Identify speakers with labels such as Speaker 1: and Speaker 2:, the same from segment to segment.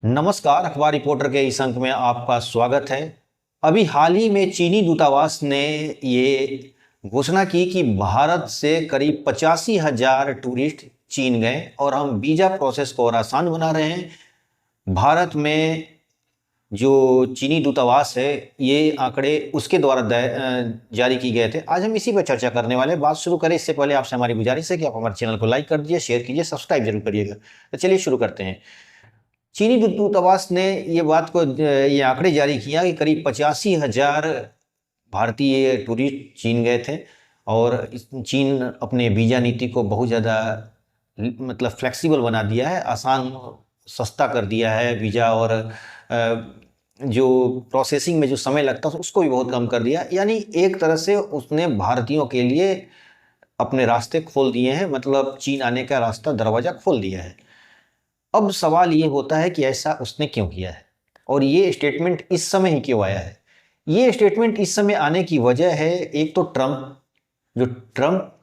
Speaker 1: नमस्कार, अखबार रिपोर्टर के इस अंक में आपका स्वागत है। अभी हाल ही में चीनी दूतावास ने ये घोषणा की कि भारत से करीब 85,000 टूरिस्ट चीन गए और हम वीज़ा प्रोसेस को और आसान बना रहे हैं। भारत में जो चीनी दूतावास है, ये आंकड़े उसके द्वारा जारी किए गए थे। आज हम इसी पर चर्चा करने वाले हैं। बात शुरू करें इससे पहले आपसे हमारी गुजारिश है कि आप हमारे चैनल को लाइक कर दीजिए, शेयर कीजिए, सब्सक्राइब जरूर करिएगा। तो चलिए शुरू करते हैं। चीनी दूतावास ने ये आंकड़े जारी किया कि करीब 85,000 भारतीय टूरिस्ट चीन गए थे और चीन अपने वीज़ा नीति को बहुत ज़्यादा फ्लेक्सिबल बना दिया है, आसान सस्ता कर दिया है वीज़ा, और जो प्रोसेसिंग में जो समय लगता है उसको भी बहुत कम कर दिया। यानी एक तरह से उसने भारतीयों के लिए अपने रास्ते खोल दिए हैं, मतलब चीन आने का रास्ता, दरवाज़ा खोल दिया है। अब सवाल ये होता है कि ऐसा उसने क्यों किया है और ये स्टेटमेंट इस समय ही क्यों आया है। ये स्टेटमेंट इस समय आने की वजह है, एक तो ट्रंप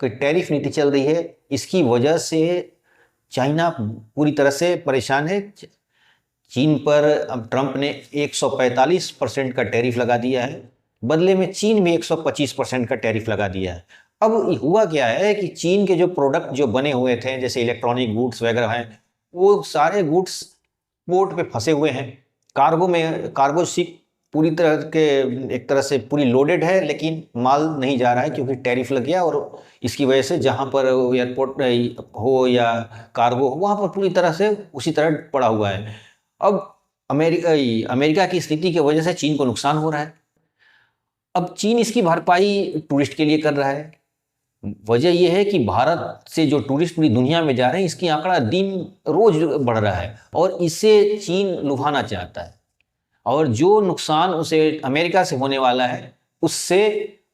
Speaker 1: की टैरिफ नीति चल रही है, इसकी वजह से चाइना पूरी तरह से परेशान है। चीन पर अब ट्रंप ने 145% का टैरिफ लगा दिया है, बदले में चीन भी 125% का टैरिफ लगा दिया है। अब हुआ क्या है कि चीन के जो प्रोडक्ट जो बने हुए थे, जैसे इलेक्ट्रॉनिक गुड्स वगैरह हैं, वो सारे गुड्स पोर्ट पे फंसे हुए हैं। कार्गो शिप पूरी तरह के एक तरह से पूरी लोडेड है, लेकिन माल नहीं जा रहा है क्योंकि टैरिफ लग गया। और इसकी वजह से जहाँ पर एयरपोर्ट हो या कार्गो हो, वहाँ पर पूरी तरह से उसी तरह पड़ा हुआ है। अब अमेरिका की स्थिति की वजह से चीन को नुकसान हो रहा है। अब चीन इसकी भरपाई टूरिस्ट के लिए कर रहा है। वजह यह है कि भारत से जो टूरिस्ट पूरी दुनिया में जा रहे हैं, इसकी आंकड़ा दिन रोज बढ़ रहा है और इसे चीन लुभाना चाहता है, और जो नुकसान उसे अमेरिका से होने वाला है उससे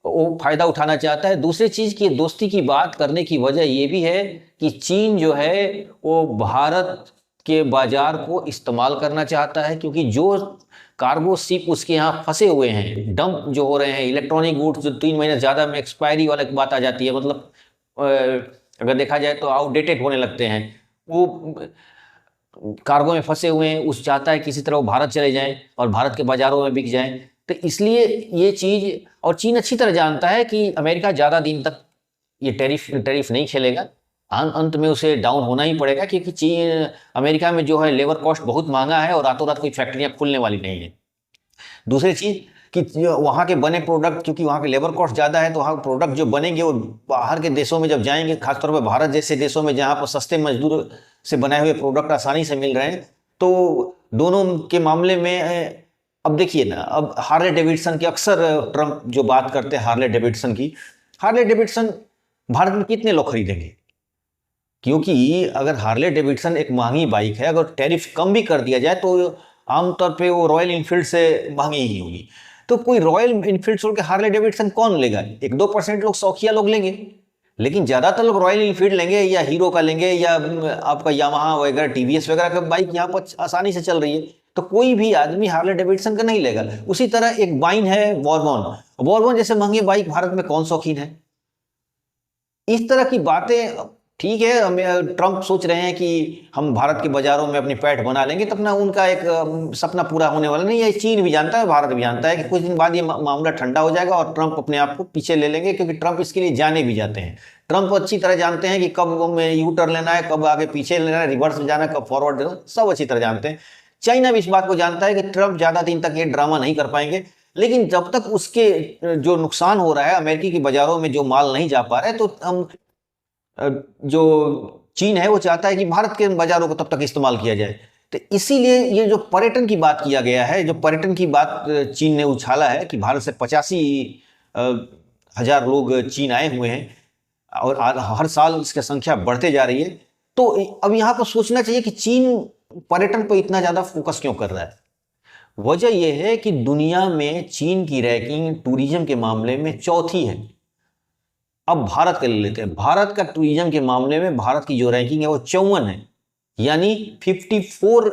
Speaker 1: वो फायदा उठाना चाहता है। दूसरी चीज की दोस्ती की बात करने की वजह यह भी है कि चीन जो है वो भारत के बाजार को इस्तेमाल करना चाहता है, क्योंकि जो कार्गो शिप उसके यहाँ फंसे हुए हैं, डंप जो हो रहे हैं, इलेक्ट्रॉनिक गुड्स जो 3 महीने ज़्यादा में एक्सपायरी वाली बात आ जाती है, मतलब अगर देखा जाए तो आउटडेटेड होने लगते हैं, वो कार्गो में फंसे हुए हैं। उस चाहता है किसी तरह वो भारत चले जाएं और भारत के बाज़ारों में बिक जाएं। तो इसलिए ये चीज़, और चीन अच्छी तरह जानता है कि अमेरिका ज़्यादा दिन तक ये टैरिफ नहीं खेलेगा, अंत में उसे डाउन होना ही पड़ेगा, क्योंकि चीन अमेरिका में जो है लेबर कॉस्ट बहुत महंगा है और रातों रात कोई फैक्ट्रियाँ खुलने वाली नहीं है। दूसरी चीज़ कि वहाँ के बने प्रोडक्ट, क्योंकि वहाँ के लेबर कॉस्ट ज़्यादा है, तो वहाँ प्रोडक्ट जो बनेंगे वो बाहर के देशों में जब जाएंगे, खासतौर पर भारत जैसे देशों में जहाँ पर सस्ते मजदूर से बनाए हुए प्रोडक्ट आसानी से मिल रहे हैं, तो दोनों के मामले में अब देखिए ना, अब हार्ले डेविडसन की अक्सर ट्रंप जो बात करते हैं हार्ले डेविडसन भारत में कितने लोग खरीदेंगे? क्योंकि अगर हार्ले डेविडसन एक महंगी बाइक है, अगर टैरिफ कम भी कर दिया जाए तो आमतौर पे वो रॉयल इनफील्ड से महंगी ही होगी। तो कोई रॉयल इनफील्ड छोड़ के हार्ले डेविडसन कौन लेगा? 1-2% लोग, शौकिया लोग लेंगे, लेकिन ज़्यादातर लोग रॉयल इनफील्ड लेंगे या हीरो का लेंगे या आपका यामाहा वगैरह, टीवीएस वगैरह का बाइक यहाँ पर आसानी से चल रही है, तो कोई भी आदमी हार्ले डेविडसन का नहीं लेगा। उसी तरह एक बाइन है वॉर्बन जैसे महंगी बाइक भारत में कौन शौकीन है? इस तरह की बातें, ठीक है, ट्रंप सोच रहे हैं कि हम भारत के बाजारों में अपनी पैठ बना लेंगे, तो अपना उनका एक सपना पूरा होने वाला नहीं है। चीन भी जानता है, भारत भी जानता है कि कुछ दिन बाद ये मामला ठंडा हो जाएगा और ट्रंप अपने आप को पीछे ले लेंगे, क्योंकि ट्रंप इसके लिए जाने भी जाते हैं। ट्रंप अच्छी तरह जानते हैं कि कब में यू टर्न लेना है, कब आगे पीछे लेना है, रिवर्स में जाना है, कब फॉरवर्ड देना, सब अच्छी तरह जानते हैं। चाइना भी इस बात को जानता है कि ट्रंप ज़्यादा दिन तक ये ड्रामा नहीं कर पाएंगे, लेकिन जब तक उसके जो नुकसान हो रहा है, अमेरिकी के बाजारों में जो माल नहीं जा पा रहा है, तो हम जो चीन है वो चाहता है कि भारत के बाजारों को तब तक इस्तेमाल किया जाए। तो इसीलिए ये जो पर्यटन की बात किया गया है, जो पर्यटन की बात चीन ने उछाला है कि भारत से 85,000 लोग चीन आए हुए हैं और हर साल इसकी संख्या बढ़ते जा रही है। तो अब यहाँ पर सोचना चाहिए कि चीन पर्यटन पर इतना ज़्यादा फोकस क्यों कर रहा है। वजह यह है कि दुनिया में चीन की रैंकिंग टूरिज्म के मामले में चौथी है। अब भारत का ले लेते हैं। भारत का टूरिज्म के मामले में भारत की जो रैंकिंग है वो 54 है, यानी 54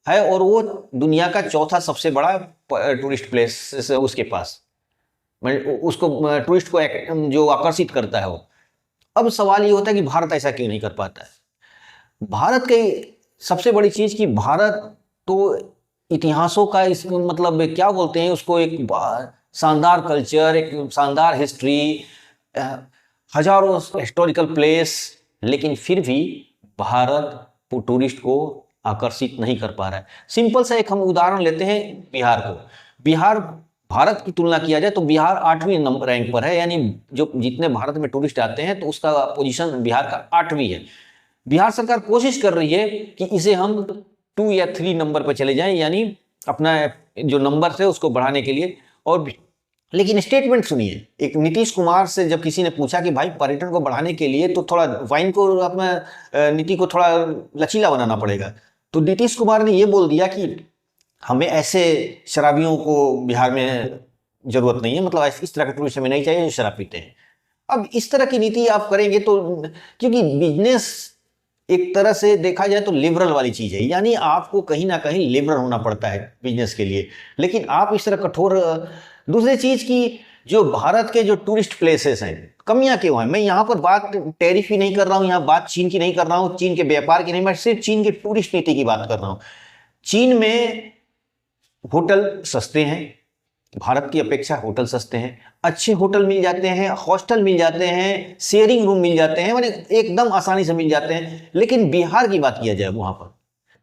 Speaker 1: है, और वो दुनिया का चौथा सबसे बड़ा टूरिस्ट प्लेस उसके पास, उसको टूरिस्ट को जो आकर्षित करता है वो। अब सवाल ये होता है कि भारत ऐसा क्यों नहीं कर पाता है। भारत की सबसे बड़ी चीज कि भारत तो इतिहासों का इस मतलब क्या बोलते हैं उसको, एक शानदार कल्चर, एक शानदार हिस्ट्री, हजारों हिस्टोरिकल प्लेस, लेकिन फिर भी भारत टूरिस्ट को आकर्षित नहीं कर पा रहा है। सिंपल सा एक हम उदाहरण लेते हैं बिहार को। बिहार, भारत की तुलना किया जाए तो बिहार 8वीं नंबर रैंक पर है, यानी जो जितने भारत में टूरिस्ट आते हैं तो उसका पोजीशन बिहार का 8वीं है। बिहार सरकार कोशिश कर रही है कि इसे हम 2 या 3 नंबर पर चले जाएं, यानी अपना जो नंबर है उसको बढ़ाने के लिए। और लेकिन स्टेटमेंट सुनिए, एक नीतीश कुमार से जब किसी ने पूछा कि भाई पर्यटन को बढ़ाने के लिए तो थोड़ा वाइन को, अपना नीति को थोड़ा लचीला बनाना पड़ेगा, तो नीतीश कुमार ने ये बोल दिया कि हमें ऐसे शराबियों को बिहार में जरूरत नहीं है, मतलब इस तरह के टूरिस्ट हमें नहीं चाहिए जो शराब पीते हैं। अब इस तरह की नीति आप करेंगे तो, क्योंकि बिजनेस एक तरह से देखा जाए तो लिबरल वाली चीज है, यानी आपको कहीं ना कहीं लिबरल होना पड़ता है बिजनेस के लिए, लेकिन आप इस तरह कठोर। दूसरी चीज की, जो भारत के जो टूरिस्ट प्लेसेस हैं, कमियां क्यों हैं? मैं यहाँ पर बात टैरिफ की नहीं कर रहा हूँ, यहाँ बात चीन की नहीं कर रहा हूँ, चीन के व्यापार की नहीं, मैं सिर्फ चीन के टूरिस्ट नीति की बात कर रहा हूँ। चीन में होटल सस्ते हैं, भारत की अपेक्षा होटल सस्ते हैं, अच्छे होटल मिल जाते हैं, हॉस्टल मिल जाते हैं, शेयरिंग रूम मिल जाते हैं, माने एकदम आसानी से मिल जाते हैं। लेकिन बिहार की बात किया जाए वहां पर,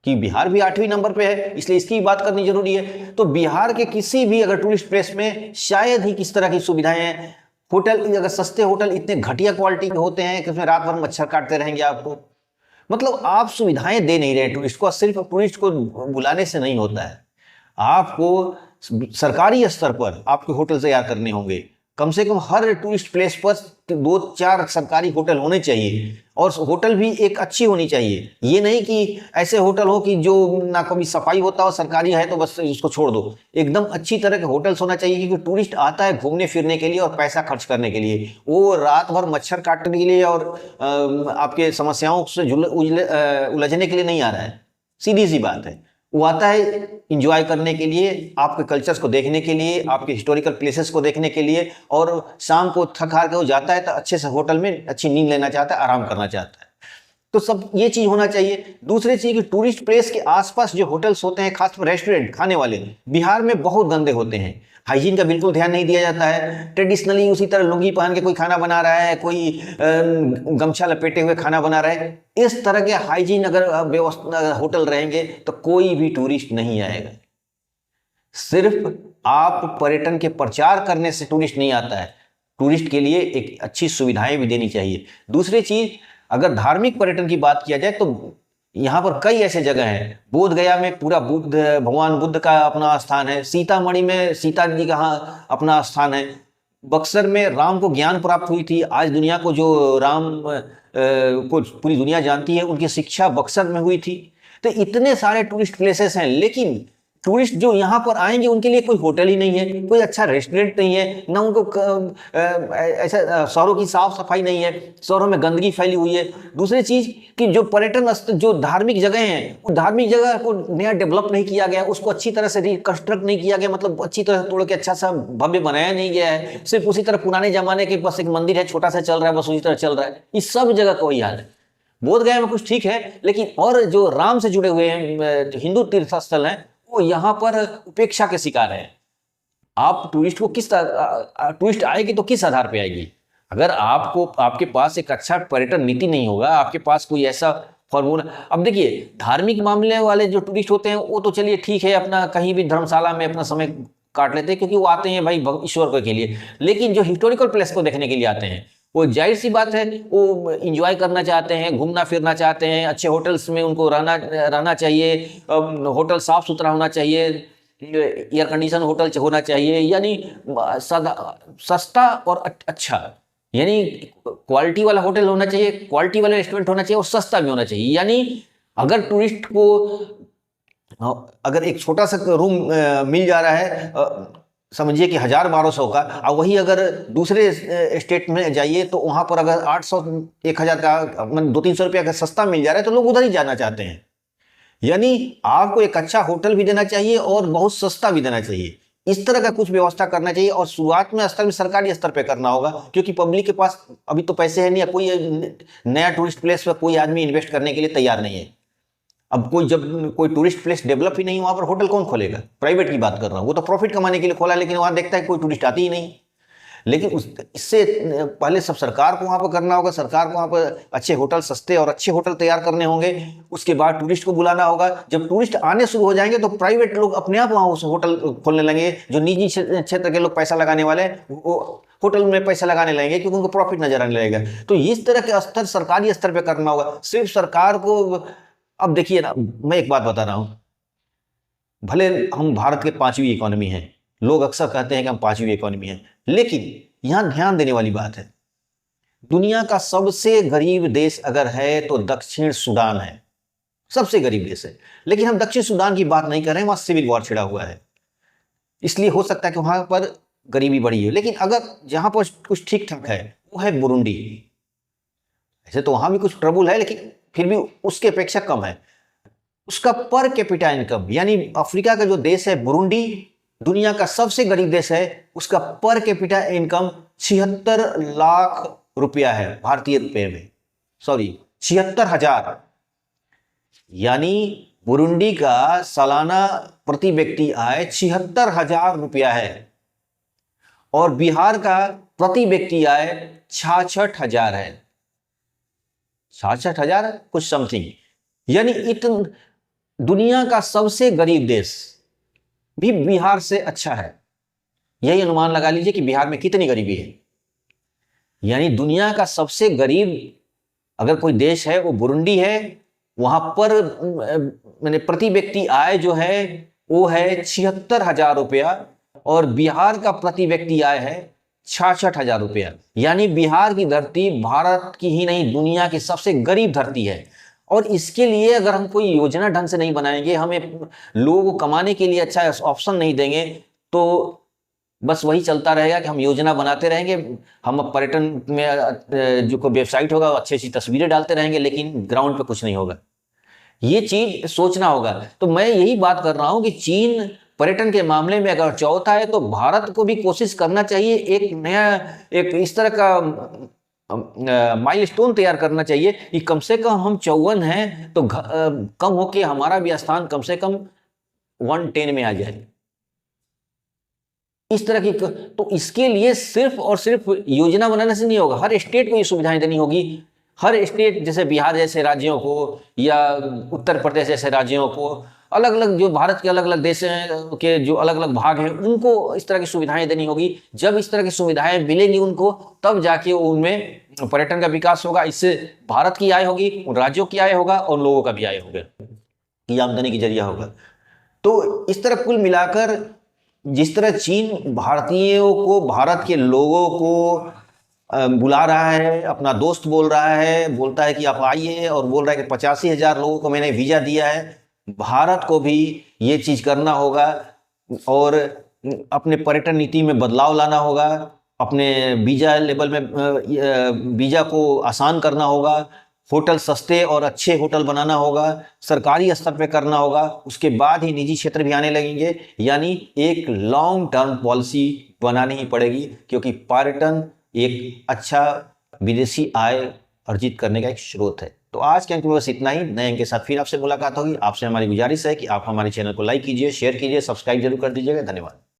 Speaker 1: कि बिहार भी 8वीं नंबर पे है, इसलिए इसकी बात करनी जरूरी है। तो बिहार के किसी भी अगर टूरिस्ट प्लेस में शायद ही किस तरह की सुविधाएं हैं। होटल, अगर सस्ते होटल इतने घटिया क्वालिटी के होते हैं कि उसमें रात भर मच्छर काटते रहेंगे आपको, मतलब आप सुविधाएं दे नहीं रहे टूरिस्ट को। सिर्फ टूरिस्ट को बुलाने से नहीं होता है, आपको सरकारी स्तर पर आपके होटल तैयार करने होंगे। कम से कम हर टूरिस्ट प्लेस पर 2-4 सरकारी होटल होने चाहिए, और होटल भी एक अच्छी होनी चाहिए। ये नहीं कि ऐसे होटल हो कि जो ना कभी सफाई होता हो, सरकारी है तो बस उसको छोड़ दो। एकदम अच्छी तरह के होटल्स होना चाहिए, क्योंकि टूरिस्ट आता है घूमने फिरने के लिए और पैसा खर्च करने के लिए, वो रात भर मच्छर काटने के लिए और आपके समस्याओं से उलझने के लिए नहीं आ रहा है। सीधी सी बात है, वो आता है इंजॉय करने के लिए, आपके कल्चर्स को देखने के लिए, आपके हिस्टोरिकल प्लेसेस को देखने के लिए, और शाम को थक हार के वो जाता है तो अच्छे से होटल में अच्छी नींद लेना चाहता है, आराम करना चाहता है। तो सब ये चीज होना चाहिए। दूसरी चीज कि टूरिस्ट प्लेस के आसपास जो होटल्स होते हैं, खासकर रेस्टोरेंट खाने वाले, बिहार में बहुत गंदे होते हैं। हाइजीन का बिल्कुल ध्यान नहीं दिया जाता है। ट्रेडिशनली उसी तरह लुंगी पहन के कोई खाना बना रहा है, कोई गमछा लपेटे हुए खाना बना रहा है। इस तरह के हाइजीन अगर व्यवस्था होटल रहेंगे तो कोई भी टूरिस्ट नहीं आएगा। सिर्फ आप पर्यटन के प्रचार करने से टूरिस्ट नहीं आता है, टूरिस्ट के लिए एक अच्छी सुविधाएं भी देनी चाहिए। दूसरी चीज, अगर धार्मिक पर्यटन की बात किया जाए तो यहाँ पर कई ऐसे जगह हैं। बोध गया में पूरा भगवान बुद्ध का अपना स्थान है, सीतामढ़ी में सीता जी का अपना स्थान है, बक्सर में राम को ज्ञान प्राप्त हुई थी। आज दुनिया को जो राम को पूरी दुनिया जानती है, उनकी शिक्षा बक्सर में हुई थी। तो इतने सारे टूरिस्ट प्लेसेस हैं, लेकिन टूरिस्ट जो यहाँ पर आएंगे उनके लिए कोई होटल ही नहीं है, कोई अच्छा रेस्टोरेंट नहीं है, ना उनको ऐसा शहरों की साफ सफाई नहीं है, शहरों में गंदगी फैली हुई है। दूसरी चीज कि जो पर्यटन जो धार्मिक जगह हैं, वो धार्मिक जगह को नया डेवलप नहीं किया गया, उसको अच्छी तरह से रिकंस्ट्रक्ट नहीं किया गया, मतलब अच्छी तरह तोड़ के अच्छा सा भव्य बनाया नहीं गया है। सिर्फ उसी तरह पुराने जमाने के बस एक मंदिर है, छोटा सा चल रहा है, बस उसी तरह चल रहा है। इस सब जगह का वही हाल है। बोध गया में कुछ ठीक है, लेकिन और जो राम से जुड़े हुए हैं हिंदू तीर्थ स्थल हैं, वो यहाँ पर उपेक्षा के शिकार है। आप टूरिस्ट को टूरिस्ट आएगी तो किस आधार पे आएगी? अगर आपके पास एक अच्छा पर्यटन नीति नहीं होगा, आपके पास कोई ऐसा फॉर्मूला। अब देखिए, धार्मिक मामले वाले जो टूरिस्ट होते हैं वो तो चलिए ठीक है, अपना कहीं भी धर्मशाला में अपना समय काट लेते हैं, क्योंकि वो आते हैं भाई ईश्वर के लिए। लेकिन जो हिस्टोरिकल प्लेस को देखने के लिए आते हैं, वो जाहिर सी बात है वो इंजॉय करना चाहते हैं, घूमना फिरना चाहते हैं, अच्छे होटल्स में उनको रहना चाहिए, होटल साफ सुथरा होना चाहिए, एयर कंडीशन होटल होना चाहिए, यानी सस्ता और अच्छा, यानी क्वालिटी वाला होटल होना चाहिए, क्वालिटी वाला रेस्टोरेंट होना चाहिए और सस्ता भी होना चाहिए। यानी अगर टूरिस्ट को अगर एक छोटा सा रूम मिल जा रहा है, समझिए कि 1000-1200 का, और वही अगर दूसरे स्टेट में जाइए तो वहां पर अगर 800-1000 का, 200-300 रुपया का सस्ता मिल जा रहा है, तो लोग उधर ही जाना चाहते हैं। यानी आपको एक अच्छा होटल भी देना चाहिए और बहुत सस्ता भी देना चाहिए। इस तरह का कुछ व्यवस्था करना चाहिए, और शुरुआत में स्तर में सरकारी स्तर पे करना होगा, क्योंकि पब्लिक के पास अभी तो पैसे है नहीं, कोई नया टूरिस्ट प्लेस पर कोई आदमी इन्वेस्ट करने के लिए तैयार नहीं है। अब जब कोई टूरिस्ट प्लेस डेवलप ही नहीं, वहां पर होटल कौन खोलेगा? प्राइवेट की बात कर रहा हूँ, वो तो प्रॉफिट कमाने के लिए खोला, लेकिन वहां देखता है कोई टूरिस्ट आती ही नहीं। लेकिन इससे पहले सब सरकार को वहां पर करना होगा, सरकार को वहां पर अच्छे होटल, सस्ते और अच्छे होटल तैयार करने होंगे। उसके बाद टूरिस्ट को बुलाना होगा। जब टूरिस्ट आने शुरू हो जाएंगे तो प्राइवेट लोग अपने आप वहां उस होटल खोलने लगेंगे। जो निजी क्षेत्र के लोग पैसा लगाने वाले वो होटल में पैसा लगाने लगेंगे, क्योंकि उनको प्रॉफिट नजर आने लगेगा। तो इस तरह के स्तर सरकारी स्तर पर करना होगा। सिर्फ सरकार को, अब देखिए ना, मैं एक बात बता रहा हूं, भले हम भारत के 5वीं इकोनॉमी हैं, लोग अक्सर कहते हैं कि हम 5वीं इकोनॉमी हैं, लेकिन यहां ध्यान देने वाली बात है, दुनिया का सबसे गरीब देश अगर है तो दक्षिण सूडान है, सबसे गरीब देश है। लेकिन हम दक्षिण सूडान की बात नहीं कर रहे हैं, वहां सिविल वॉर छिड़ा हुआ है, इसलिए हो सकता है कि वहां पर गरीबी बढ़ी है। लेकिन अगर जहां पर कुछ ठीक ठाक है वो है बुरुंडी। ऐसे तो वहां भी कुछ ट्रबल है, लेकिन फिर भी उसके अपेक्षा कम है। उसका पर कैपिटा इनकम, यानी अफ्रीका का जो देश है बुरुंडी, दुनिया का सबसे गरीब देश है, उसका पर कैपिटा इनकम 76 लाख रुपया है भारतीय रुपए में, सॉरी 76,000। यानी बुरुंडी का सालाना प्रति व्यक्ति आय 76,000 रुपया है, और बिहार का प्रति व्यक्ति आय 66,000 है, 66,000 कुछ समथिंग। यानी दुनिया का सबसे गरीब देश भी बिहार से अच्छा है। यही अनुमान लगा लीजिए कि बिहार में कितनी गरीबी है। यानी दुनिया का सबसे गरीब अगर कोई देश है वो बुरुंडी है। वहां पर मैंने प्रति व्यक्ति आय जो है वो है 76,000 रुपया, और बिहार का प्रति व्यक्ति आय है 66,000 रुपया। यानी बिहार की धरती भारत की ही नहीं, दुनिया की सबसे गरीब धरती है। और इसके लिए अगर हम कोई योजना ढंग से नहीं बनाएंगे, हमें लोगों को कमाने के लिए अच्छा ऑप्शन नहीं देंगे, तो बस वही चलता रहेगा कि हम योजना बनाते रहेंगे। हम पर्यटन में जो कोई वेबसाइट होगा अच्छी अच्छी तस्वीरें डालते रहेंगे, लेकिन ग्राउंड पे कुछ नहीं होगा। ये चीज सोचना होगा। तो मैं यही बात कर रहा हूं कि चीन पर्यटन के मामले में अगर चौथा है, तो भारत को भी कोशिश करना चाहिए, एक नया एक इस तरह का माइलस्टोन तैयार करना चाहिए कि कम से कम हम 54 हैं तो कम होके हमारा भी स्थान कम से कम 110 में आ जाए, इस तरह की। तो इसके लिए सिर्फ और सिर्फ योजना बनाने से नहीं होगा, हर स्टेट को ये सुविधाएं देनी होगी। हर स्टेट, जैसे बिहार जैसे राज्यों को या उत्तर प्रदेश जैसे राज्यों को, अलग अलग जो भारत के अलग अलग देश के जो अलग अलग भाग हैं, उनको इस तरह की सुविधाएं देनी होगी। जब इस तरह की सुविधाएं मिलेंगी उनको, तब जाके उनमें पर्यटन का विकास होगा। इससे भारत की आय होगी, उन राज्यों की आय होगा, और लोगों का भी आय होगा, ये आमदनी की जरिया होगा। तो इस तरह कुल मिलाकर जिस तरह चीन भारतीयों को, भारत के लोगों को बुला रहा है, अपना दोस्त बोल रहा है, बोलता है कि आप आइए, और बोल रहा है कि 85,000 लोगों को मैंने वीजा दिया है, भारत को भी ये चीज करना होगा और अपने पर्यटन नीति में बदलाव लाना होगा। अपने वीजा लेवल में वीजा को आसान करना होगा, होटल सस्ते और अच्छे होटल बनाना होगा, सरकारी स्तर पे करना होगा, उसके बाद ही निजी क्षेत्र भी आने लगेंगे। यानी एक लॉन्ग टर्म पॉलिसी बनानी ही पड़ेगी, क्योंकि पर्यटन एक अच्छा विदेशी आय अर्जित करने का एक स्रोत है। तो आज के अंक में बस इतना ही। नए अंक के साथ फिर आपसे मुलाकात होगी। आपसे हमारी गुजारिश है कि आप हमारे चैनल को लाइक कीजिए, शेयर कीजिए, सब्सक्राइब जरूर कर दीजिएगा। धन्यवाद।